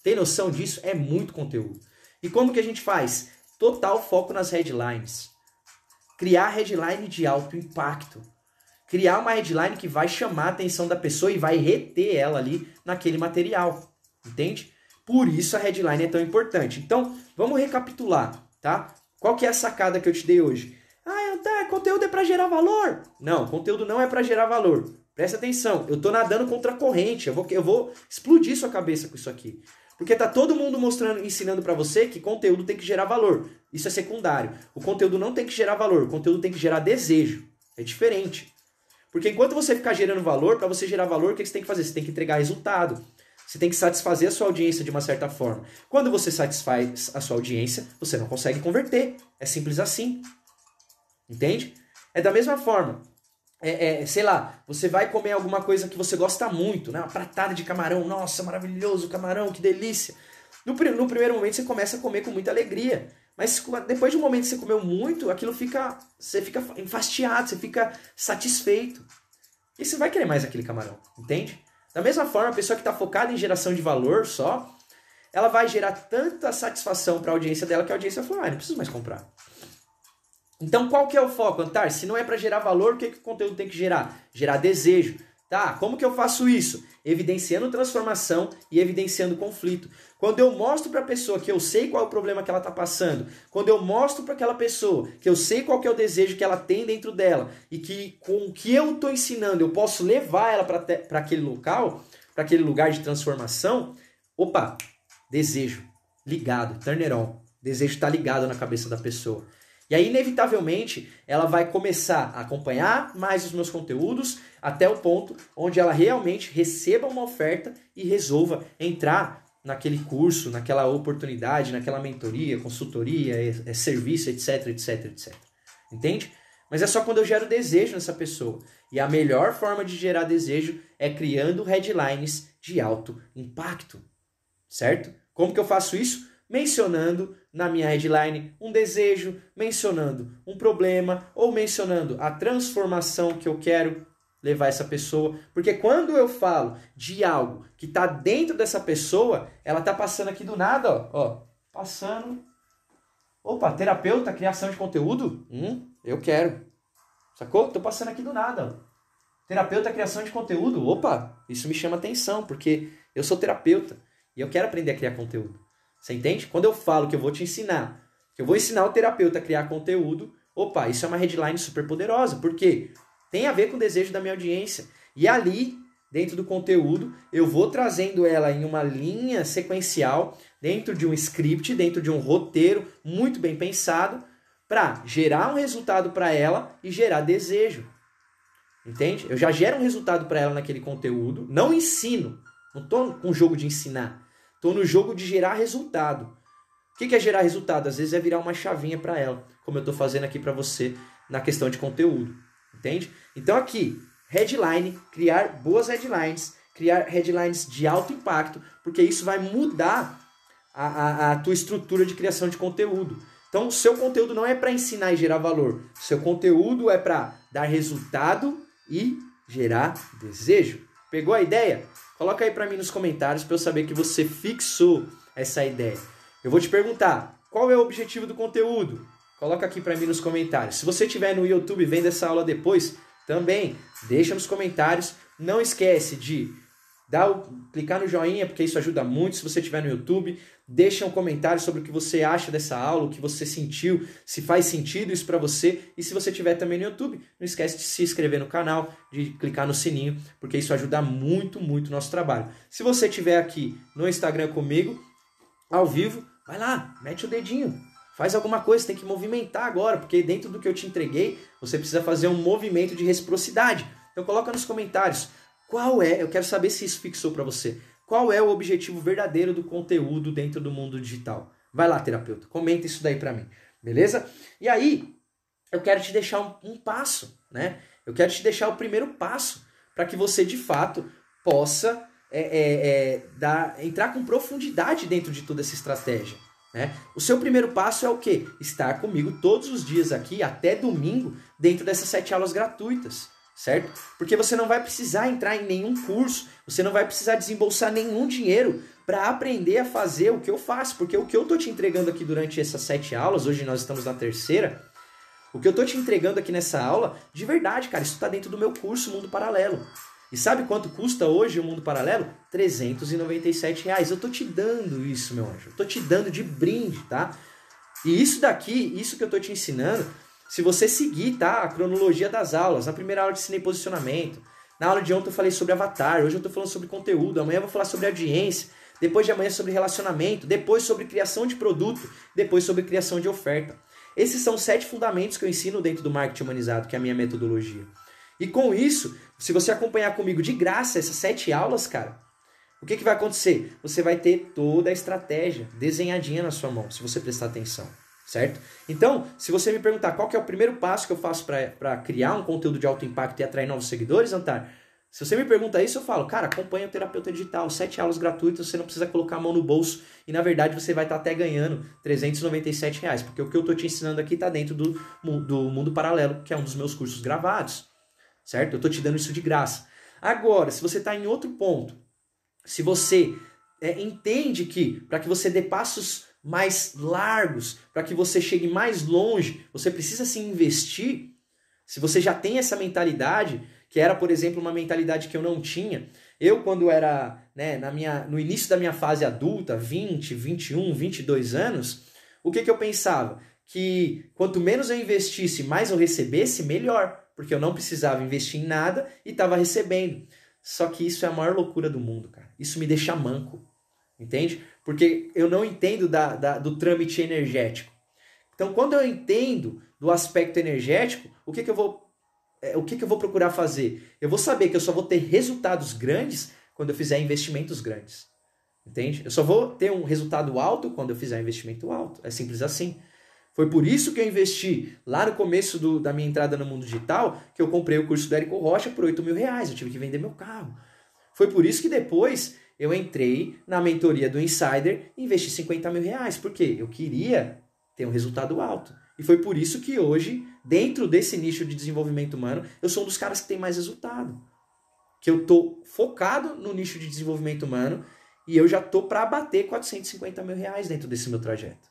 Tem noção disso? É muito conteúdo. E como que a gente faz? Total foco nas headlines. Criar headline de alto impacto. Criar uma headline que vai chamar a atenção da pessoa e vai reter ela ali naquele material. Entende? Por isso a headline é tão importante. Então, vamos recapitular, tá? Qual que é a sacada que eu te dei hoje? Conteúdo é para gerar valor? Não, conteúdo não é para gerar valor. Presta atenção, eu tô nadando contra a corrente. Eu vou explodir sua cabeça com isso aqui. Porque tá todo mundo ensinando para você que conteúdo tem que gerar valor. Isso é secundário. O conteúdo não tem que gerar valor, o conteúdo tem que gerar desejo. É diferente. Porque enquanto você ficar gerando valor, para você gerar valor, o que você tem que fazer? Você tem que entregar resultado. Você tem que satisfazer a sua audiência de uma certa forma. Quando você satisfaz a sua audiência, você não consegue converter. É simples assim. Entende? É da mesma forma. Sei lá, você vai comer alguma coisa que você gosta muito, né? Uma pratada de camarão. Nossa, maravilhoso camarão, que delícia. No primeiro momento você começa a comer com muita alegria. Mas depois de um momento que você comeu muito, você fica enfastiado, você fica satisfeito. E você vai querer mais aquele camarão, entende? Da mesma forma, a pessoa que está focada em geração de valor só, ela vai gerar tanta satisfação para a audiência dela que a audiência vai falar, não preciso mais comprar. Então, qual que é o foco, Antar? Se não é para gerar valor, o que o conteúdo tem que gerar? Gerar desejo. Tá, como que eu faço isso? Evidenciando transformação e evidenciando conflito. Quando eu mostro para a pessoa que eu sei qual é o problema que ela está passando, quando eu mostro para aquela pessoa que eu sei qual que é o desejo que ela tem dentro dela e que com o que eu estou ensinando eu posso levar ela para aquele local, para aquele lugar de transformação, opa, desejo, ligado, turn on. Desejo está ligado na cabeça da pessoa. E aí, inevitavelmente, ela vai começar a acompanhar mais os meus conteúdos até o ponto onde ela realmente receba uma oferta e resolva entrar naquele curso, naquela oportunidade, naquela mentoria, consultoria, serviço, etc, etc, etc. Entende? Mas é só quando eu gero desejo nessa pessoa. E a melhor forma de gerar desejo é criando headlines de alto impacto. Certo? Como que eu faço isso? Mencionando na minha headline um desejo, mencionando um problema ou mencionando a transformação que eu quero levar essa pessoa. Porque quando eu falo de algo que está dentro dessa pessoa, ela está passando aqui do nada, ó, passando. Opa, terapeuta, criação de conteúdo? Eu quero. Sacou? Tô passando aqui do nada, ó. Terapeuta criação de conteúdo? Opa, isso me chama atenção, porque eu sou terapeuta e eu quero aprender a criar conteúdo. Você entende? Quando eu falo que eu vou te ensinar, que eu vou ensinar o terapeuta a criar conteúdo, opa, isso é uma headline super poderosa, porque tem a ver com o desejo da minha audiência. E ali, dentro do conteúdo, eu vou trazendo ela em uma linha sequencial, dentro de um script, dentro de um roteiro muito bem pensado, para gerar um resultado para ela e gerar desejo. Entende? Eu já gero um resultado para ela naquele conteúdo, não ensino, não estou com o jogo de ensinar, estou no jogo de gerar resultado. O que é gerar resultado? Às vezes é virar uma chavinha para ela, como eu estou fazendo aqui para você na questão de conteúdo. Entende? Então aqui, headline, criar boas headlines, criar headlines de alto impacto, porque isso vai mudar a tua estrutura de criação de conteúdo. Então o seu conteúdo não é para ensinar e gerar valor, o seu conteúdo é para dar resultado e gerar desejo. Pegou a ideia? Coloca aí para mim nos comentários para eu saber que você fixou essa ideia. Eu vou te perguntar, qual é o objetivo do conteúdo? Coloca aqui para mim nos comentários. Se você estiver no YouTube vendo essa aula depois, também deixa nos comentários. Não esquece de clicar no joinha, porque isso ajuda muito. Se você estiver no YouTube, deixa um comentário sobre o que você acha dessa aula, o que você sentiu, se faz sentido isso para você. E se você estiver também no YouTube, não esquece de se inscrever no canal, de clicar no sininho, porque isso ajuda muito, muito o nosso trabalho. Se você estiver aqui no Instagram comigo, ao vivo, vai lá, mete o dedinho. Faz alguma coisa, tem que movimentar agora, porque dentro do que eu te entreguei, você precisa fazer um movimento de reciprocidade. Então coloca nos comentários, eu quero saber se isso fixou para você, qual é o objetivo verdadeiro do conteúdo dentro do mundo digital. Vai lá, terapeuta, comenta isso daí para mim, beleza? E aí, eu quero te deixar um passo, né? Eu quero te deixar o primeiro passo para que você, de fato, possa entrar com profundidade dentro de toda essa estratégia. Né? O seu primeiro passo é o quê? Estar comigo todos os dias aqui, até domingo, dentro dessas 7 aulas gratuitas, certo? Porque você não vai precisar entrar em nenhum curso, você não vai precisar desembolsar nenhum dinheiro para aprender a fazer o que eu faço, porque o que eu estou te entregando aqui durante essas 7 aulas, hoje nós estamos na 3ª, o que eu estou te entregando aqui nessa aula, de verdade, cara, isso está dentro do meu curso Mundo Paralelo. E sabe quanto custa hoje o Mundo Paralelo? R$397. Eu tô te dando isso, meu anjo. Eu tô te dando de brinde, tá? E isso daqui, isso que eu tô te ensinando, se você seguir, tá? A cronologia das aulas. Na primeira aula eu te ensinei posicionamento. Na aula de ontem eu falei sobre avatar. Hoje eu tô falando sobre conteúdo. Amanhã eu vou falar sobre audiência. Depois de amanhã sobre relacionamento. Depois sobre criação de produto. Depois sobre criação de oferta. Esses são 7 fundamentos que eu ensino dentro do marketing humanizado, que é a minha metodologia. E com isso, se você acompanhar comigo de graça essas 7 aulas, cara, o que vai acontecer? Você vai ter toda a estratégia desenhadinha na sua mão, se você prestar atenção, certo? Então, se você me perguntar qual que é o primeiro passo que eu faço para criar um conteúdo de alto impacto e atrair novos seguidores, Antar, se você me pergunta isso, eu falo, cara, acompanha o Terapeuta Digital, 7 aulas gratuitas, você não precisa colocar a mão no bolso e, na verdade, você vai estar até ganhando R$397, porque o que eu estou te ensinando aqui está dentro do Mundo Paralelo, que é um dos meus cursos gravados. Certo? Eu estou te dando isso de graça. Agora, se você está em outro ponto, se você entende que para que você dê passos mais largos, para que você chegue mais longe, você precisa se investir, se você já tem essa mentalidade, que era, por exemplo, uma mentalidade que eu não tinha, eu quando era no início da minha fase adulta, 20, 21, 22 anos, o que eu pensava? Que quanto menos eu investisse, mais eu recebesse, melhor. Porque eu não precisava investir em nada e estava recebendo. Só que isso é a maior loucura do mundo, cara. Isso me deixa manco, entende? Porque eu não entendo do trâmite energético. Então, quando eu entendo do aspecto energético, o que eu vou procurar fazer? Eu vou saber que eu só vou ter resultados grandes quando eu fizer investimentos grandes, entende? Eu só vou ter um resultado alto quando eu fizer investimento alto. É simples assim. Foi por isso que eu investi lá no começo da minha entrada no mundo digital, que eu comprei o curso do Érico Rocha por R$8.000. Eu tive que vender meu carro. Foi por isso que depois eu entrei na mentoria do Insider e investi R$50.000. Por quê? Eu queria ter um resultado alto. E foi por isso que hoje, dentro desse nicho de desenvolvimento humano, eu sou um dos caras que tem mais resultado. Que eu tô focado no nicho de desenvolvimento humano e eu já tô para bater R$450.000 dentro desse meu trajeto.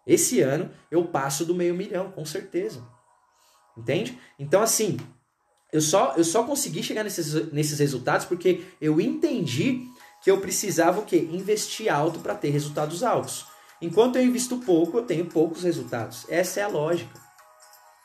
Esse ano eu passo do 500.000, com certeza. Entende? Então, assim, Eu só consegui chegar nesses resultados porque eu entendi que eu precisava o quê? Investir alto para ter resultados altos. Enquanto eu invisto pouco, eu tenho poucos resultados. Essa é a lógica.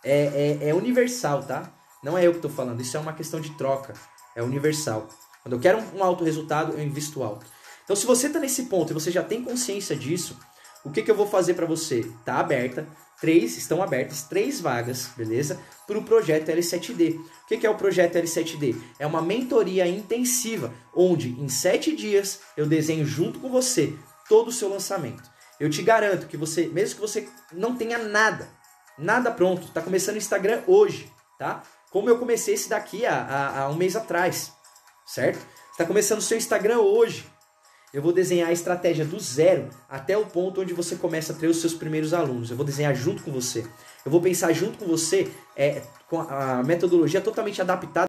É universal, tá? Não é eu que estou falando, isso é uma questão de troca. É universal. Quando eu quero um alto resultado, eu invisto alto. Então, se você está nesse ponto e você já tem consciência disso, o que eu vou fazer para você? Está aberta. Estão abertas 3 vagas, beleza? Para o projeto L7D. O que é o projeto L7D? É uma mentoria intensiva, onde em 7 dias eu desenho junto com você todo o seu lançamento. Eu te garanto que você, mesmo que você não tenha nada pronto, está começando o Instagram hoje, tá? Como eu comecei esse daqui há um mês atrás, certo? Você está começando o seu Instagram hoje. Eu vou desenhar a estratégia do zero até o ponto onde você começa a ter os seus primeiros alunos. Eu vou desenhar junto com você. Eu vou pensar junto com você com a metodologia totalmente adaptada